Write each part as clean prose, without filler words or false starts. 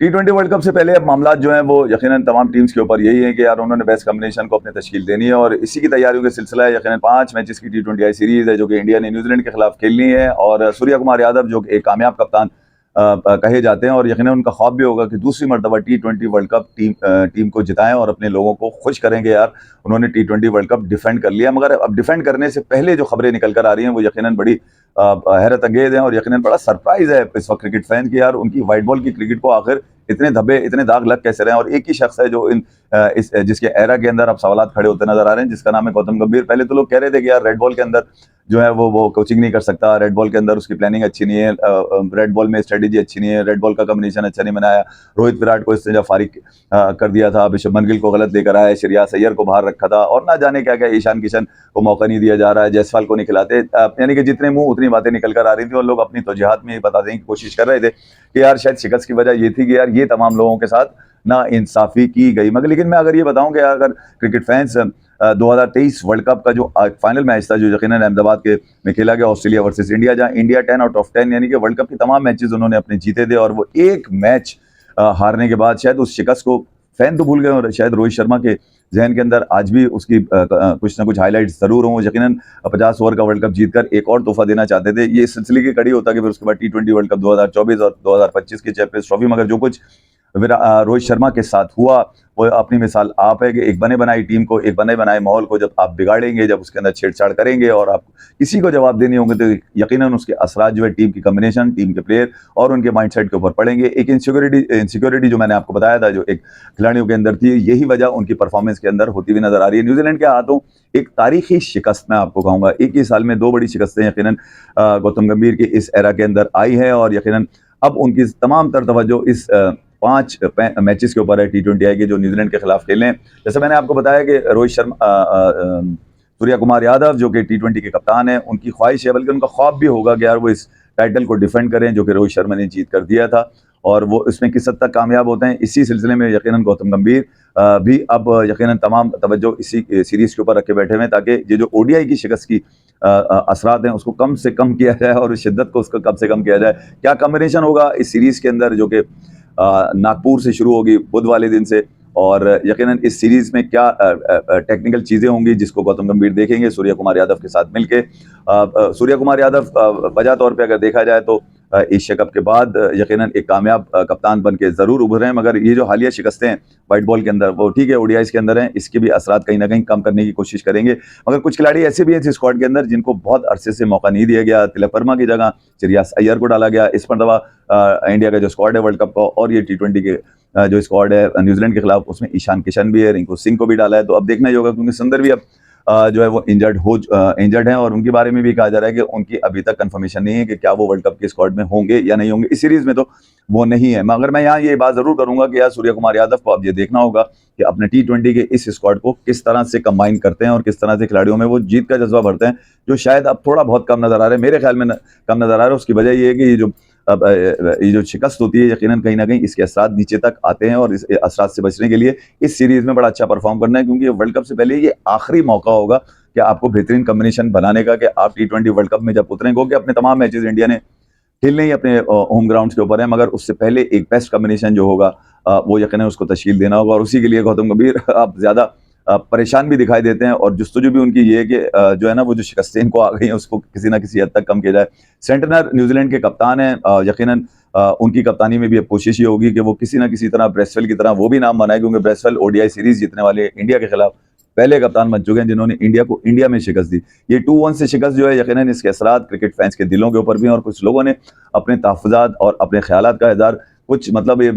T20 world cup से पहले अब मामला जो हैं वो यकीनन तमाम टीम्स के ऊपर यही है कि यार उन्होंने बेस्ट कॉम्बिनेशन को अपनी तश्कील देनी है और इसी की तैयारियों का सिलसिला है। यकीनन 5 मैचेस की T20 सीरीज है जो कि इंडिया ने न्यूजीलैंड के खिलाफ खेलनी है और सूर्या कुमार यादव जो एक कामयाब कप्तान कहे जाते हैं और यकीनन उनका ख्वाब भी होगा कि दूसरी मरतबा T20 वर्ल्ड कप टीम को जिताएं और अपने लोगों को खुश करेंगे। यार उन्होंने T20 वर्ल्ड कप डिफेंड कर लिया, मगर अब डिफेंड करने से पहले जो खबरें निकल कर आ रही हैं वो यकीनन बड़ी हैरत अंगेज है और यकीनन बड़ा सरप्राइज है इस वक्त क्रिकेट फैन की। यार उनकी वाइट बॉल की क्रिकेट को आखिर इतने धब्बे इतने दाग लग कैसे रहे हैं। और एक ही शख्स है जो जिसके एरा के अंदर अब सवालात खड़े होते नजर आ रहे हैं, जिसका नाम है गौतम गंभीर। पहले तो लोग कह रहे थे कि यार रेड बॉल के अंदर जो है वो कोचिंग नहीं कर सकता, रेड बॉल के अंदर उसकी प्लानिंग अच्छी नहीं है, रेड बॉल में स्ट्रेटेजी अच्छी नहीं है, रेड बॉल का कॉम्बिनेशन अच्छा नहीं बनाया, रोहित विराट को इसने जब फारिग कर दिया था, शुभमन गिल को गलत लेकर आया, श्रेयस अय्यर को बाहर रखा था और ना जाने क्या क्या, ईशान किशन को मौका नहीं दिया जा रहा है, जायसवाल को नहीं खिलाते। यानी कि जितने मुंह उतनी बातें निकल कर आ रही थी और लोग अपनी तौजीहात में बताने की कोशिश कर रहे थे कि यार शायद शिकस्त की वजह ये थी कि यार ये तमाम लोगों के साथ ना इंसाफी की गई। मगर लेकिन मैं अगर ये बताऊं कि अगर क्रिकेट फैंस 2023 वर्ल्ड कप का जो फाइनल मैच था जो यकीनन अहमदाबाद के में खेला गया ऑस्ट्रेलिया वर्सेस इंडिया, जहां इंडिया 10 आउट ऑफ 10 यानी कि वर्ल्ड कप के तमाम मैचेस उन्होंने अपने जीते थे और वो एक मैच हारने के बाद शायद उस शिकस्त को फैन तो भूल गए और शायद रोहित शर्मा के जहन के अंदर आज भी उसकी कुछ ना कुछ हाईलाइट्स जरूर हों। यकीनन 50 ओवर का वर्ल्ड कप जीतकर एक और तोहफा देना चाहते थे। ये सिलसिले की कड़ी होता कि फिर उसके बाद T20 वर्ल्ड कप 2024 और 2025 की चैंपियंस ट्रॉफी, मगर जो कुछ रोहित शर्मा के साथ हुआ वो अपनी मिसाल आप है कि एक बने बनाई टीम को, एक बने बनाए माहौल को जब आप बिगाड़ेंगे, जब उसके अंदर छेड़छाड़ करेंगे और आप किसी को जवाब देने होंगे तो यकीनन उसके असरात जो है टीम की कॉम्बिनेशन, टीम के प्लेयर और उनके माइंडसेट के ऊपर पड़ेंगे। एक इनसिक्योरिटी जो मैंने आपको बताया था जो एक खिलाड़ियों के अंदर थी, यही वजह उनकी परफॉर्मेंस के अंदर होती हुई नजर आ रही है। न्यूजीलैंड के हाथों एक तारीखी शिकस्त मैं आपको कहूंगा, एक ही साल में 2 बड़ी शिकस्तें यकीनन गौतम गंभीर की इस एरा के अंदर आई है और यकीनन अब उनकी तमाम तर तवज्जो इस 5 मैचेस के ऊपर है T20 आई के जो न्यूजीलैंड के खिलाफ खेले हैं। जैसे मैंने आपको बताया कि रोहित शर्मा सूर्या कुमार यादव जो कि T20 के कप्तान है, उनकी ख्वाहिश है, बल्कि उनका ख्वाब भी होगा कि यार वो इस टाइटल को डिफेंड करें जो कि रोहित शर्मा ने जीत कर दिया था और वो इसमें किस हद तक कामयाब होते हैं। इसी सिलसिले में यकीनन गौतम गंभीर भी अब यकीनन तमाम तवज्जो इसी सीरीज के ऊपर रखे बैठे हुए हैं ताकि ये जो ODI की शिकस्त की असरात हैं उसको कम से कम किया जाए और इस शिद्दत को उसको कम से कम किया जाए। क्या कॉम्बिनेशन होगा इस सीरीज के अंदर जो कि नागपुर से शुरू होगी बुध वाले दिन से, और यकीनन इस सीरीज में क्या टेक्निकल चीजें होंगी जिसको गौतम गंभीर देखेंगे सूर्या कुमार यादव के साथ मिलके। सूर्या कुमार यादव वजह तौर पे अगर देखा जाए तो एशिया कप के बाद यकीनन एक कामयाब कप्तान बन के जरूर उभरे हैं, मगर ये जो हालिया शिकस्तें हैं व्हाइट बॉल के अंदर वो ठीक है ODIs के अंदर हैं, इसके भी असरात कहीं ना कहीं कम करने की कोशिश करेंगे। मगर कुछ खिलाड़ी ऐसे भी हैं इस स्क्वाड के अंदर जिनको बहुत अरसे से मौका नहीं दिया गया। तिलक वर्मा की जगह श्रेयस अय्यर को डाला गया इस मरतबा इंडिया का जो स्क्वाड है वर्ल्ड कप का, और ये T20 के जो स्क्वाड है न्यूजीलैंड के खिलाफ उसमें ईशान किशन भी है, रिंकू सिंह को भी डाला है। तो अब देखना ही होगा क्योंकि सुंदर भी अब जो है वो इंजर्ड हैं और उनके बारे में भी कहा जा रहा है कि उनकी अभी तक कंफर्मेशन नहीं है कि क्या वो वर्ल्ड कप के स्क्वाड में होंगे या नहीं होंगे। इस सीरीज में तो वो नहीं है, मगर मैं यहाँ ये बात जरूर करूंगा कि यार सूर्या कुमार यादव को अब ये देखना होगा कि अपने T20 के इस स्क्वाड को किस तरह से कंबाइन करते हैं और किस तरह से खिलाड़ियों में वो जीत का जज्बा भरते हैं, जो शायद अब थोड़ा बहुत कम नजर आ रहा है। मेरे ख्याल में कम नजर आ रहा है। उसकी वजह ये है कि ये जो शिकस्त होती है यकीनन कहीं ना कहीं इसके असरात नीचे तक आते हैं और इस असरात से बचने के लिए इस सीरीज में बड़ा अच्छा परफॉर्म करना है, क्योंकि वर्ल्ड कप से पहले ये आखिरी मौका होगा कि आपको बेहतरीन कॉम्बिनेशन बनाने का कि आप T20 वर्ल्ड कप में जब उतरेंगे कि अपने तमाम मैचेस इंडिया ने खेलने ही अपने होम ग्राउंड के ऊपर है, मगर उससे पहले एक बेस्ट कॉम्बिनेशन जो होगा वो यकीनन उसको तश्कील देना होगा और उसी के लिए गौतम गंभीर अब ज्यादा परेशान भी दिखाई देते हैं और जुस्तजू भी उनकी ये है कि जो है ना वो जो शिकस्तें इनको आ गई हैं उसको किसी ना किसी हद तक कम किया जाए। सेंटनर न्यूजीलैंड के कप्तान हैं, यकीनन उनकी कप्तानी में भी अब कोशिश ये होगी कि वो किसी ना किसी तरह ब्रेसवेल की तरह वो भी नाम बनाए, क्योंकि ब्रेसवेल ODI सीरीज जीतने वाले इंडिया के खिलाफ पहले कप्तान बन चुके हैं जिन्होंने इंडिया को इंडिया में शिकस्त दी। ये 2-1 से शिकस्त जो है यकीनन इसके असरात क्रिकेट फैंस के दिलों के ऊपर भी हैं और कुछ लोगों ने अपने तहफ़्फ़ुज़ात और अपने ख्यालात का इज़हार कुछ मतलब ये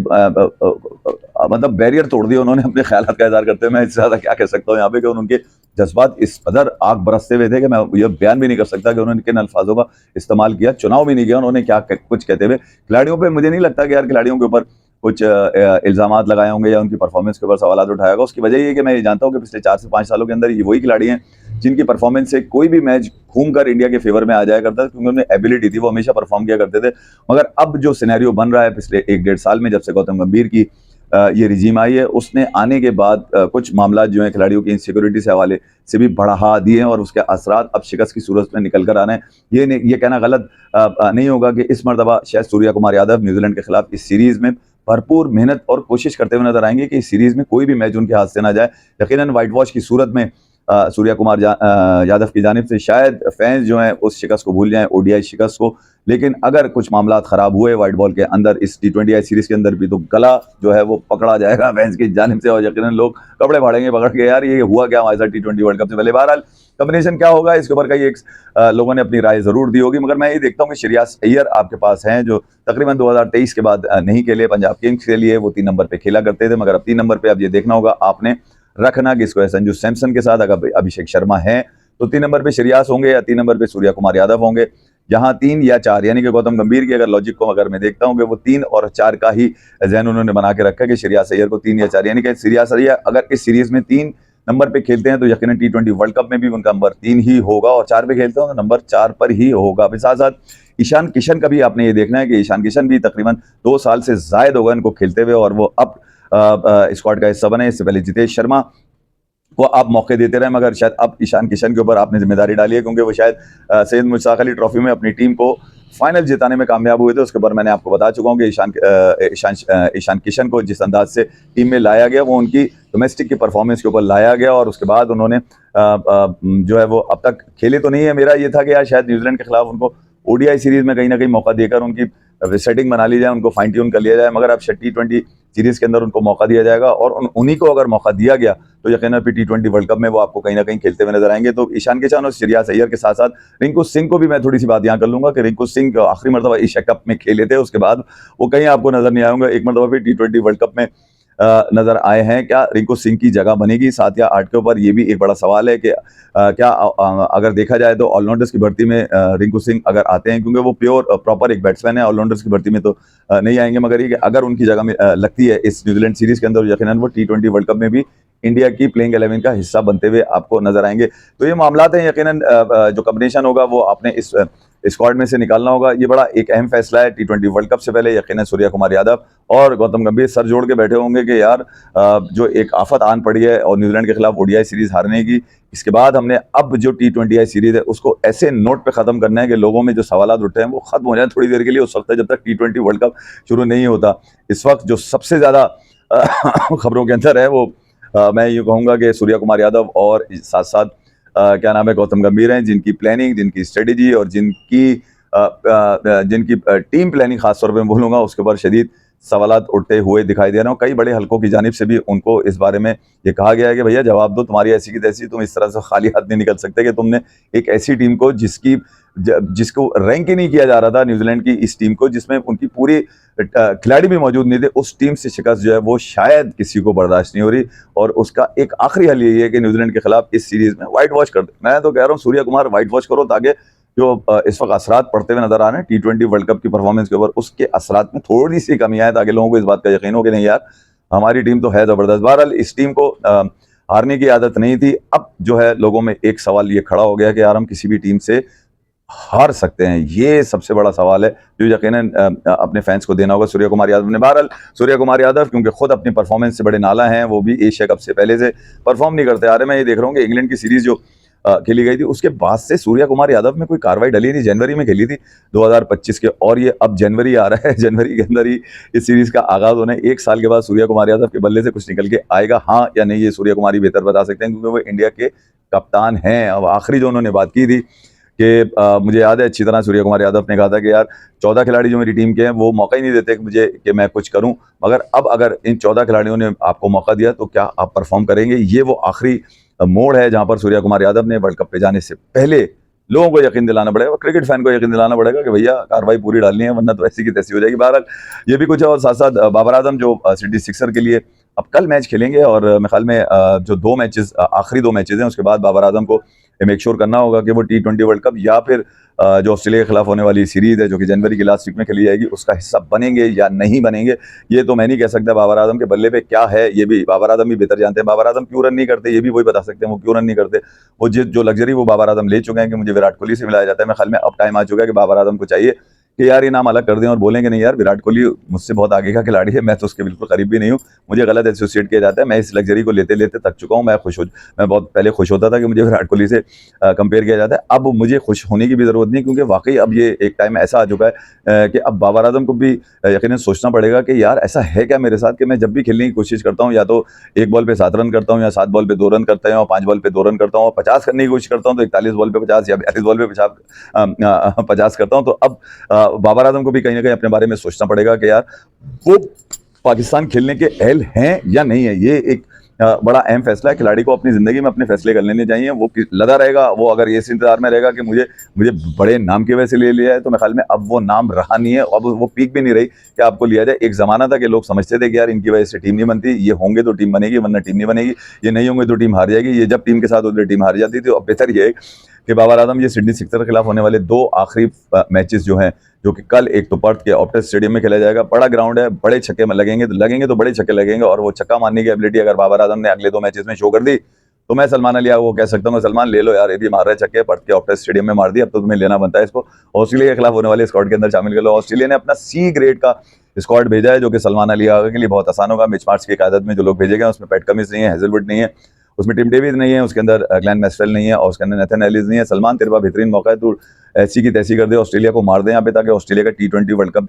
मतलब बैरियर तोड़ दिया उन्होंने अपने ख्यालात का इज़हार करते हुए। मैं इससे ज़्यादा क्या कह सकता हूँ यहाँ पे कि उनके जज्बात इस कदर आग बरसते हुए थे कि मैं ये बयान भी नहीं कर सकता कि उन्होंने किन अल्फाजों का इस्तेमाल किया। चुनाव भी नहीं किया उन्होंने, क्या कुछ कहते हुए खिलाड़ियों पे मुझे नहीं लगता कि यार खिलाड़ियों के ऊपर कुछ इल्ज़ामात लगाए होंगे या उनकी परफॉर्मेंस के ऊपर सवालात उठाया होगा। उसकी वजह ये है कि मैं ये जानता हूँ कि पिछले 4 से 5 सालों के अंदर ये वही खिलाड़ी हैं जिनकी परफॉर्मेंस से कोई भी मैच घूमकर इंडिया के फेवर में आ जाया करता था, क्योंकि उन्हें एबिलिटी थी, वो हमेशा परफॉर्म किया करते थे। मगर अब जो सिनेरियो बन रहा है पिछले 1-1.5 साल में जब से गौतम गंभीर की ये रिजीम आई है, उसने आने के बाद कुछ मामला जो है खिलाड़ियों की इनसिक्योरिटी से हवाले से भी बढ़ा दिए हैं और उसके असरात अब शिकस्त की सूरत में निकल कर आना है। ये कहना गलत नहीं होगा कि इस मरतबा शायद सूर्या कुमार यादव न्यूजीलैंड के खिलाफ इस सीरीज में भरपूर मेहनत और कोशिश करते हुए नजर आएंगे कि इस सीरीज में कोई भी मैच उनके हाथ से ना जाए। यकीनन व्हाइट वॉश की सूरत में सूर्या कुमार यादव की जानिब से शायद फैंस जो हैं उस शिकस्त को भूल जाएं, ओडीआई शिकस्त को। लेकिन अगर कुछ मामला खराब हुए व्हाइट बॉल के अंदर इस T20 सीरीज के अंदर भी, तो गला जो है वो पकड़ा जाएगा फैंस की जानिब से और यकीनन लोग कपड़े फाड़ेंगे पकड़ के, यार ये हुआ क्या हमारे साथ T20 वर्ल्ड कप से पहले। बहरहाल कॉम्बिनेशन क्या होगा इसके ऊपर कई लोगों ने अपनी राय जरूर दी होगी, मगर मैं ये देखता हूँ कि श्रेयस अय्यर आपके पास हैं जो तकरीबन 2023 के बाद नहीं खेले पंजाब किंग्स के लिए, वो 3 नंबर पे खेला करते थे, मगर अब 3 नंबर पे अब ये देखना होगा आपने रखना किसको है। संजू सैमसन के साथ अगर अभिषेक शर्मा है तो 3 नंबर पे श्रेयस होंगे या 3 नंबर पे सूर्या कुमार यादव होंगे। जहां 3 या 4 यानी कि गौतम गंभीर की अगर लॉजिक को अगर मैं देखता हूं कि वो 3 और 4 का ही जहन उन्होंने बना के रखा कि श्रेयस अय्यर को 3 या 4, यानी कि श्रेयस अय्यर अगर इस सीरीज में 3 नंबर पे खेलते हैं तो यकीनन T20 वर्ल्ड कप में भी उनका नंबर 3 ही होगा, और 4 पे खेलते हैं तो नंबर 4 पर ही होगा। फिर साथ साथ ईशान किशन का भी आपने ये देखना है कि ईशान किशन भी तकरीबन 2 साल से जायद होगा इनको खेलते हुए, और वो अब स्क्वाड का हिस्सा बने। इससे पहले जितेश शर्मा को आप मौके देते रहे, मगर शायद अब ईशान किशन के ऊपर आपने जिम्मेदारी डाली है, क्योंकि वो शायद सैयद मुश्ताक अली ट्रॉफी में अपनी टीम को फाइनल जिताने में कामयाब हुए थे। उसके बाद मैंने आपको बता चुका हूँ कि ईशान किशन को जिस अंदाज से टीम में लाया गया वो उनकी डोमेस्टिक की परफॉर्मेंस के ऊपर लाया गया, और उसके बाद उन्होंने जो है वो अब तक खेले तो नहीं है। मेरा ये था कि यार शायद न्यूजीलैंड के खिलाफ उनको ओडीआई सीरीज में कहीं ना कहीं मौका देकर उनकी सेटिंग बना ली जाए, उनको फाइन ट्यून कर लिया जाए, मगर अब T20 सीरीज के अंदर उनको मौका दिया जाएगा, और उन्हीं को अगर मौका दिया गया तो यकीनन फिर T20 वर्ल्ड कप में वो आपको कहीं ना कहीं खेलते हुए नजर आएंगे। तो ईशान किशन और श्रेयस अय्यर के साथ साथ रिंकू सिंह को भी मैं थोड़ी सी बात यहाँ कर लूंगा कि रिंकू सिंह आखिरी मरतबा एशिया कप में खेले थे, उसके बाद वो कहीं आपको नजर नहीं आएंगे। एक मरतबा फिर T20 वर्ल्ड कप में नजर आए हैं। क्या रिंकू सिंह की जगह बनेगी 7 या 8 के ऊपर, ये भी एक बड़ा सवाल है कि क्या अगर देखा जाए तो ऑलराउंडर्स की भर्ती में रिंकू सिंह अगर आते हैं, क्योंकि वो प्योर प्रॉपर एक बैट्समैन है, ऑलराउंडर्स की भर्ती में तो नहीं आएंगे, मगर ये कि अगर उनकी जगह में लगती है इस न्यूजीलैंड सीरीज के अंदर, यकीनन वो T20 वर्ल्ड कप में भी इंडिया की प्लेइंग 11 का हिस्सा बनते हुए आपको नजर आएंगे। तो ये मामला है, यकीनन जो कॉम्बिनेशन होगा वो आपने इस स्क्वाड में से निकालना होगा। ये बड़ा एक अहम फैसला है T20 वर्ल्ड कप से पहले। यकीनन सूर्या कुमार यादव और गौतम गंभीर सर जोड़ के बैठे होंगे कि यार जो एक आफत आन पड़ी है और न्यूजीलैंड के खिलाफ ओडीआई सीरीज हारने की, इसके बाद हमने अब जो T20 सीरीज है उसको ऐसे नोट पे खत्म करना है कि लोगों में जो सवाल उठे हैं वो खत्म हो जाए थोड़ी देर के लिए, उस वक्त जब तक T20 वर्ल्ड कप शुरू नहीं होता। इस वक्त जो सबसे ज्यादा खबरों के अंदर है वो मैं ये कहूंगा कि सूर्या कुमार यादव और साथ साथ क्या नाम है गौतम गंभीर हैं, जिनकी प्लानिंग, जिनकी स्ट्रेटेजी और जिनकी टीम प्लानिंग खासतौर पर मैं बोलूँगा उसके ऊपर शदीद सवालात उठते हुए दिखाई दे रहे हैं। कई बड़े हलकों की जानिब से भी उनको इस बारे में ये कहा गया है कि भैया जवाब दो, तुम्हारी ऐसी की तैसी, तुम इस तरह से खाली हाथ नहीं निकल सकते कि तुमने एक ऐसी टीम को जिसको रैंक ही नहीं किया जा रहा था, न्यूजीलैंड की इस टीम को जिसमें उनकी पूरी खिलाड़ी भी मौजूद नहीं थे, उस टीम से शिकस्त जो है वो शायद किसी को बर्दाश्त नहीं हो रही। और उसका एक आखिरी हल यही है कि न्यूजीलैंड के खिलाफ इस सीरीज में व्हाइट वॉश कर दे। मैं तो कह रहा हूँ सूर्या कुमार व्हाइट वॉश करो, ताकि जो इस वक्त असरात पड़ते हुए नजर आ रहे हैं T20 वर्ल्ड कप की परफॉर्मेंस के ऊपर, उसके असरात में थोड़ी सी कमी आए, ताकि लोगों को इस बात का यकीन हो कि नहीं यार हमारी टीम तो है जबरदस्त। बहरहाल इस टीम को हारने की आदत नहीं थी। अब जो है लोगों में एक सवाल ये खड़ा हो गया कि यार हम किसी भी टीम से हार सकते हैं, ये सबसे बड़ा सवाल है जो यकीनन अपने फैंस को देना होगा सूर्या कुमार यादव ने। बहरहाल सूर्या कुमार यादव क्योंकि खुद अपनी परफॉर्मेंस से बड़े नाला हैं, वो भी एशिया कप से पहले से परफॉर्म नहीं करते आ रहे। मैं ये देख रहा हूँ कि इंग्लैंड की सीरीज जो खेली गई थी उसके बाद से सूर्या कुमार यादव में कोई कार्रवाई डली नहीं। जनवरी में खेली थी 2025 के, और ये अब जनवरी आ रहा है, जनवरी के अंदर ही इस सीरीज का आगाज होना है। 1 साल के बाद सूर्या कुमार यादव के बल्ले से कुछ निकल के आएगा, हाँ या नहीं, ये सूर्या कुमार ही बेहतर बता सकते हैं, क्योंकि वो इंडिया के कप्तान हैं। अब आखिरी जो उन्होंने बात की थी कि मुझे याद है अच्छी तरह, सूर्या कुमार यादव ने कहा था कि यार 14 खिलाड़ी जो मेरी टीम के हैं वो मौका ही नहीं देते कि मुझे कि मैं कुछ करूं, मगर अब अगर इन 14 खिलाड़ियों ने आपको मौका दिया तो क्या आप परफॉर्म करेंगे। ये वो आखिरी मोड़ है जहां पर सूर्या कुमार यादव ने वर्ल्ड कप पे जाने से पहले लोगों को यकीन दिलाना पड़ेगा, क्रिकेट फैन को यकीन दिलाना पड़ेगा कि भैया कार्रवाई पूरी डालनी है, वरना तो ऐसी की तैसी हो जाएगी। बहरहाल ये भी कुछ है। और साथ साथ बाबर आजम जो सिटी सिक्सर के लिए अब कल मैच खेलेंगे, और मेरे ख्याल में जो 2 मैचेस आखिरी 2 मैचेस हैं उसके बाद बाबर आजम को मेक श्योर करना होगा कि वो T20 वर्ल्ड कप या फिर जो ऑस्ट्रेलिया के खिलाफ होने वाली सीरीज है जो कि जनवरी की लास्ट वीक में खेली जाएगी उसका हिस्सा बनेंगे या नहीं बनेंगे। ये तो मैं नहीं कह सकता। बाबर आजम के बल्ले पे क्या है ये भी बाबर आजम भी बेहतर जानते हैं। बाबर आजम क्यों रन नहीं करते ये भी वही बता सकते हैं, वो क्यों रन नहीं करते। वो जो लग्जरी वो बाबर आजम ले चुके हैं कि मुझे विराट कोहली से मिलाया जाता है। मेरे ख्याल में अब टाइम आ चुका है कि बाबर आजम को चाहिए कि यार ये नाम अलग कर दें और बोलें कि नहीं यार विराट कोहली मुझसे बहुत आगे का खिलाड़ी है, मैं तो उसके बिल्कुल करीब भी नहीं हूँ, मुझे गलत एसोसिएट किया जाता है, मैं इस लग्जरी को लेते लेते थक चुका हूँ। मैं बहुत पहले खुश होता था कि मुझे विराट कोहली से कंपेयर किया जाता है, अब मुझे खुश होने की भी ज़रूरत नहीं, क्योंकि वाकई अब ये एक टाइम ऐसा आ चुका है कि अब बाबर आजम को भी यकीनन सोचना पड़ेगा कि यार ऐसा है क्या मेरे साथ कि मैं जब भी खेलने की कोशिश करता हूँ या तो 1 बॉल पे 7 रन करता हूँ, या 7 बॉल पे 2 रन करता हूँ, और 5 बॉल पे 2 रन करता हूँ, और 50 करने की कोशिश करता हूँ तो 41 बॉल पे 50 या 42 बॉल पे 50 करता हूँ। तो अब बाबर आजम को भी कहीं ना कहीं अपने बारे में सोचना पड़ेगा कि यार वो पाकिस्तान खेलने के अहल हैं या नहीं है। ये एक बड़ा अहम फैसला है। खिलाड़ी को अपनी ज़िंदगी में अपने फैसले कर लेने चाहिए। वो लगा रहेगा, वो अगर ये इंतजार में रहेगा कि मुझे मुझे बड़े नाम की वजह से ले लिया है, तो मेरे ख्याल में अब वो नाम रहा नहीं है, अब वो पीक भी नहीं रही कि आपको लिया जाए। एक ज़माना था कि लोग समझते थे कि यार इनकी वजह से टीम नहीं बनती, ये होंगे तो टीम बनेगी वरना टीम नहीं बनेगी, ये नहीं होंगे तो टीम हार जाएगी। ये जब टीम के साथ होते टीम हार जाती थी। अब बेहतर ये है कि बाबर आजम ये सिडनी सिक्सर के खिलाफ होने वाले 2 आखिरी मैचेस जो हैं, जो कि कल एक तो पर्थ के ऑप्टस स्टेडियम में खेला जाएगा, बड़ा ग्राउंड है, बड़े छक्के में लगेंगे तो बड़े छक्के लगेंगे, और वो छक्का मारने की एबिलिटी अगर बाबर आजम ने अगले 2 मैचेस में शो कर दी तो मैं सलमान अली को कह सकता हूँ, सलमान ले लो यार, ये भी मार रहा है छक्के, पर्थ के ऑप्टस स्टेडियम में मार दिया, अब तो तुम्हें लेना बनता है इसको, ऑस्ट्रेलिया के खिलाफ होने वाले स्क्वाड के अंदर शामिल कर लो। ऑस्ट्रेलिया ने अपना सी ग्रेड का स्क्वाड भेजा है, जो कि सलमान अली के लिए बहुत आसान होगा। मिच मार्च की क़यादत में जो लोग भेजे गए उसमें पैट कमिंस नहीं है, हेजलवुड नहीं है, उसमें टिम डेविड नहीं है, उसके अंदर ग्लेन मैक्सवेल नहीं है, और उसके अंदर नेथन एलिस नहीं है। सलमान तेरे पास बेहतरीन मौका है, तू ऐसी की तैसी कर दे, ऑस्ट्रेलिया को मार दे यहाँ पे, ताकि ऑस्ट्रेलिया का T20 वर्ल्ड कप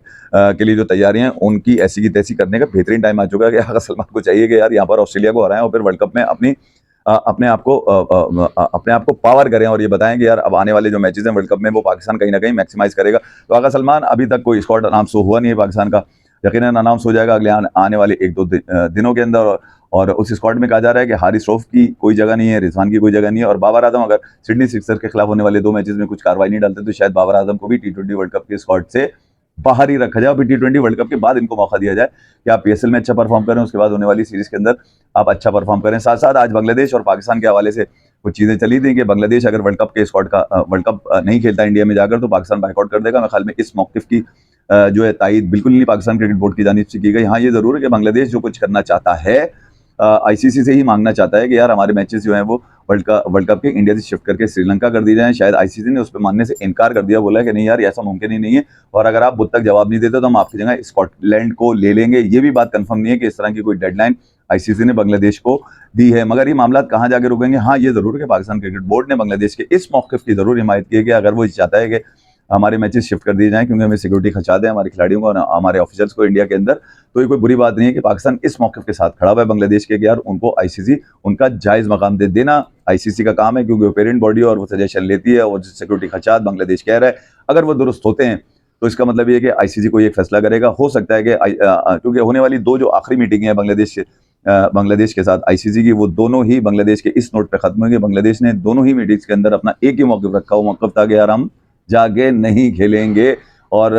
के लिए जो तैयारियां हैं उनकी ऐसी की तैसी करने का बेहतरीन टाइम आ चुका है। कि अगर सलमान को चाहिए कि यार यहाँ पर ऑस्ट्रेलिया को हराएं और फिर वर्ल्ड कप में अपने आप को पावर करें, और ये बताएं कि यार अब आने वाले जो मैचेस हैं वर्ल्ड कप में वो पाकिस्तान कहीं ना कहीं मैक्सिमाइज करेगा। तो अगर सलमान, अभी तक कोई स्क्वाड अनाउंस हुआ नहीं है पाकिस्तान का, यकीनन अनाउंस हो जाएगा अगले आने वाले 1-2 दिनों के अंदर। और उस स्क्वाड में कहा जा रहा है कि हारिस रऊफ की कोई जगह नहीं है, रिजवान की कोई जगह नहीं है, और बाबर आजम अगर सिडनी सिक्सर के खिलाफ होने वाले 2 मैचेस में कुछ कार्रवाई नहीं डालते तो शायद बाबर आजम को भी T20 वर्ल्ड कप के स्क्वाड से बाहर ही रखा जाए। और T20 वर्ल्ड कप के बाद इनको मौका दिया जाए कि आप PSL में अच्छा परफॉर्म करें, उसके बाद होने वाली सीरीज के अंदर आप अच्छा परफॉर्म करें। साथ साथ आज बांग्लादेश और पाकिस्तान के हवाले से कुछ चीज़ें चली थी कि बांग्लादेश अगर वर्ल्ड कप के स्क्वाड का वर्ल्ड कप नहीं खेलता इंडिया में जाकर तो पाकिस्तान बाइकआउट कर देगा। मेरे ख्याल में इस मौक़िफ़ की जो है तायीद बिल्कुल नहीं पाकिस्तान क्रिकेट बोर्ड की जानिब से की गई। हाँ, ये ज़रूर है कि बांग्लादेश जो कुछ करना चाहता है ICC से ही मांगना चाहता है कि यार हमारे मैचेस जो हैं वो वर्ल्ड कप के इंडिया से शिफ्ट करके श्रीलंका कर दिए जाएं। शायद ICC ने उस पर मानने से इनकार कर दिया, बोला है कि नहीं यार ऐसा मुमकिन ही नहीं है, और अगर आप बुध तक जवाब नहीं देते तो हम आपकी जगह स्कॉटलैंड को ले लेंगे। ये भी बात कंफर्म नहीं है कि इस तरह की कोई डेडलाइन ICC ने बांग्लादेश को दी है। मगर ये मामला कहाँ जाके रुकेंगे, हाँ ये जरूर है कि पाकिस्तान क्रिकेट बोर्ड ने बांग्लादेश के इस मौक़िफ़ की जरूर हिमायत की है कि अगर वो चाहता है कि हमारे मैचेस शिफ्ट कर दिए जाएं, क्योंकि हमें सिक्योरिटी खर्चा दें हमारे खिलाड़ियों को और हमारे ऑफिसर्स को इंडिया के अंदर, तो ये कोई बुरी बात नहीं है कि पाकिस्तान इस मौक़िफ़ के साथ खड़ा हुआ है बांग्लादेश के कि यार उनको ICC उनका जायज़ मकाम दे देना। ICC का काम है, क्योंकि वो पेरेंट बॉडी और वो सजेशन लेती है, और सिक्योरिटी खर्चात बांग्लादेश कह रहा है अगर वो दुरुस्त होते हैं तो इसका मतलब ये है कि ICC को ये फैसला करेगा। हो सकता है कि क्योंकि होने वाली 2 जो आखिरी मीटिंग है बांग्लादेश के साथ ICC की, वो दोनों ही बांग्लादेश के इस नोट पे खत्म होंगे। बांग्लादेश ने दोनों ही मीटिंग्स के अंदर अपना एक ही मौक़िफ़ रखा, वो मौक़िफ़ था कि यार हम जाके नहीं खेलेंगे। और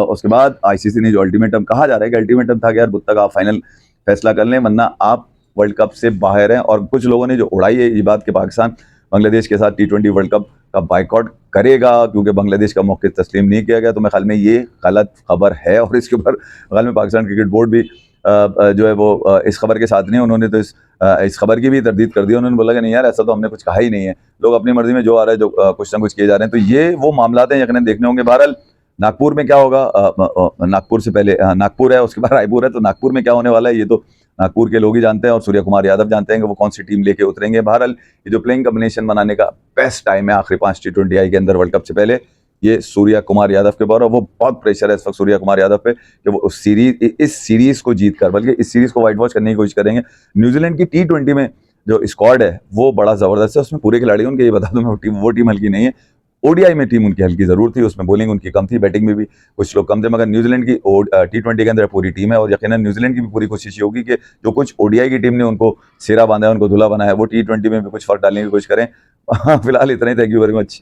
उसके बाद ICC ने जो अल्टीमेटम कहा जा रहा है कि अल्टीमेटम था कि यार बुध तक आप फाइनल फैसला कर लें वरना आप वर्ल्ड कप से बाहर हैं। और कुछ लोगों ने जो उड़ाई है ये बात कि पाकिस्तान बांग्लादेश के साथ T20 वर्ल्ड कप का बाइकआउट करेगा क्योंकि बांग्लादेश का मौक़िफ़ तस्लीम नहीं किया गया, तो मेरे ख्याल में ये गलत खबर है। और इसके ऊपर ख्याल में पाकिस्तान क्रिकेट बोर्ड भी जो है वो इस खबर के साथ नहीं, उन्होंने तो इस खबर की भी तरदीद कर दी। उन्होंने बोला कि नहीं यार ऐसा तो हमने कुछ कहा ही नहीं है, लोग अपनी मर्जी में जो आ रहा है, जो कुछ ना कुछ किए जा रहे हैं। तो ये वो मामलात हैं यकीनन देखने होंगे। बहरहाल नागपुर में क्या होगा, नागपुर से पहले नागपुर है, उसके बाद रायपुर है, तो नागपुर में क्या होने वाला है ये तो नागपुर के लोग ही जानते हैं, और सूर्य कुमार यादव जानते हैं कि वो कौन सी टीम लेके उतरेंगे। बहरहाल ये जो प्लेइंग कॉम्बिनेशन बनाने का बेस्ट टाइम है आखिरी 5 T20 के अंदर वर्ल्ड कप से पहले, ये सूर्य कुमार यादव के ऊपर, और वो बहुत प्रेशर है इस वक्त सूर्य कुमार यादव पे कि वो इस सीरीज को जीत कर, बल्कि इस सीरीज को व्हाइट वॉश करने की कोशिश करेंगे। न्यूजीलैंड की T20 में जो स्क्वाड है वो बड़ा जबरदस्त है, उसमें पूरे खिलाड़ी उनके, ये बता दूं मैं, वो टीम हल्की नहीं है। ODI में टीम उनकी हल्की जरूर थी, उसमें बॉलिंग उनकी कम थी, बैटिंग में भी कुछ लोग कम थे, मगर न्यूजीलैंड की T20 के अंदर पूरी टीम है, और यकीनन न्यूजीलैंड की भी पूरी कोशिश होगी कि जो कुछ ODI की टीम ने उनको सेरा बांधा है, उनको धुला बना है, वो T20 में भी कुछ फर्क डालने की कोशिश करें। फिलहाल इतना ही, थैंक यू वेरी मच।